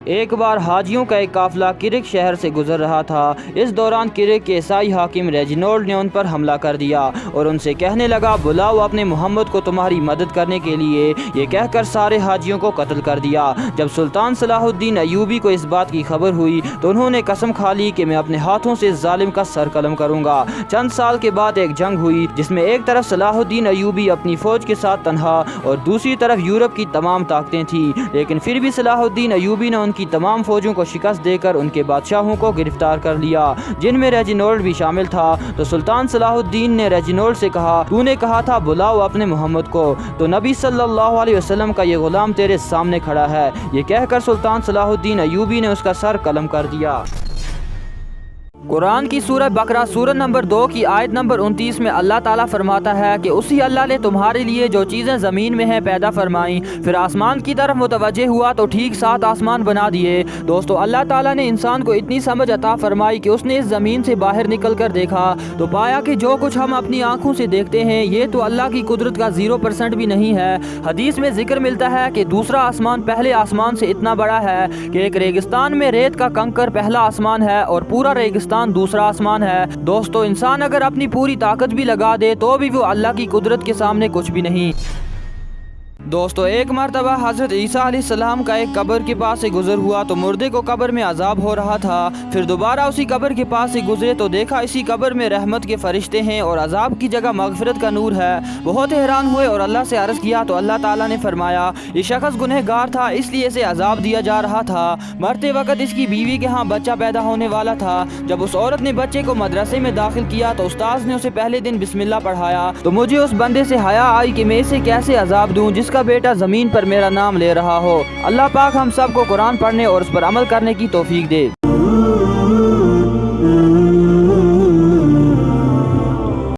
ایک بار حاجیوں کا ایک قافلہ کرک شہر سے گزر رہا تھا۔ اس دوران کرک کے عیسائی حاکم ریجینولڈ نے ان پر حملہ کر دیا اور ان سے کہنے لگا، بلاؤ اپنے محمد کو تمہاری مدد کرنے کے لیے۔ یہ کہہ کر سارے حاجیوں کو قتل کر دیا۔ جب سلطان صلاح الدین ایوبی کو اس بات کی خبر ہوئی تو انہوں نے قسم کھا لی کہ میں اپنے ہاتھوں سے اس ظالم کا سر قلم کروں گا۔ چند سال کے بعد ایک جنگ ہوئی جس میں ایک طرف صلاح الدین ایوبی اپنی فوج کے ساتھ تنہا اور دوسری طرف یورپ کی تمام طاقتیں تھیں، لیکن پھر بھی صلاح الدین ایوبی نے ان کی تمام فوجوں کو شکست دے کر ان کے بادشاہوں کو گرفتار کر لیا، جن میں ریجینولڈ بھی شامل تھا۔ تو سلطان صلاح الدین نے ریجینولڈ سے کہا، تو نے کہا تھا بلاؤ اپنے محمد کو، تو نبی صلی اللہ علیہ وسلم کا یہ غلام تیرے سامنے کھڑا ہے۔ یہ کہہ کر سلطان صلاح الدین ایوبی نے اس کا سر قلم کر دیا۔ قرآن کی سورہ بقرہ سورہ نمبر 2 کی آیت نمبر 29 میں اللہ تعالیٰ فرماتا ہے کہ اسی اللہ نے تمہارے لیے جو چیزیں زمین میں ہیں پیدا فرمائیں، پھر آسمان کی طرف متوجہ ہوا تو ٹھیک 7 آسمان بنا دیے۔ دوستو، اللہ تعالیٰ نے انسان کو اتنی سمجھ عطا فرمائی کہ اس نے اس زمین سے باہر نکل کر دیکھا تو پایا کہ جو کچھ ہم اپنی آنکھوں سے دیکھتے ہیں یہ تو اللہ کی قدرت کا 0% بھی نہیں ہے۔ حدیث میں ذکر ملتا ہے کہ دوسرا آسمان پہلے آسمان سے اتنا بڑا ہے کہ ایک ریگستان میں ریت کا کنکر پہلا آسمان ہے اور پورا ریگستان دوسرا آسمان ہے۔ دوستو، انسان اگر اپنی پوری طاقت بھی لگا دے تو بھی وہ اللہ کی قدرت کے سامنے کچھ بھی نہیں۔ دوستو، ایک مرتبہ حضرت عیسیٰ علیہ السلام کا ایک قبر کے پاس سے گزر ہوا تو مردے کو قبر میں عذاب ہو رہا تھا۔ پھر دوبارہ اسی قبر کے پاس سے گزرے تو دیکھا اسی قبر میں رحمت کے فرشتے ہیں اور عذاب کی جگہ مغفرت کا نور ہے۔ بہت حیران ہوئے اور اللہ سے عرض کیا تو اللہ تعالیٰ نے فرمایا، یہ شخص گنہگار تھا اس لیے اسے عذاب دیا جا رہا تھا۔ مرتے وقت اس کی بیوی کے ہاں بچہ پیدا ہونے والا تھا۔ جب اس عورت نے بچے کو مدرسے میں داخل کیا تو استاذ نے اسے پہلے دن بسم اللہ پڑھایا تو مجھے اس بندے سے حیا آئی کہ میں اسے کیسے عذاب دوں جس کا بیٹا زمین پر میرا نام لے رہا ہو۔ اللہ پاک ہم سب کو قرآن پڑھنے اور اس پر عمل کرنے کی توفیق دے۔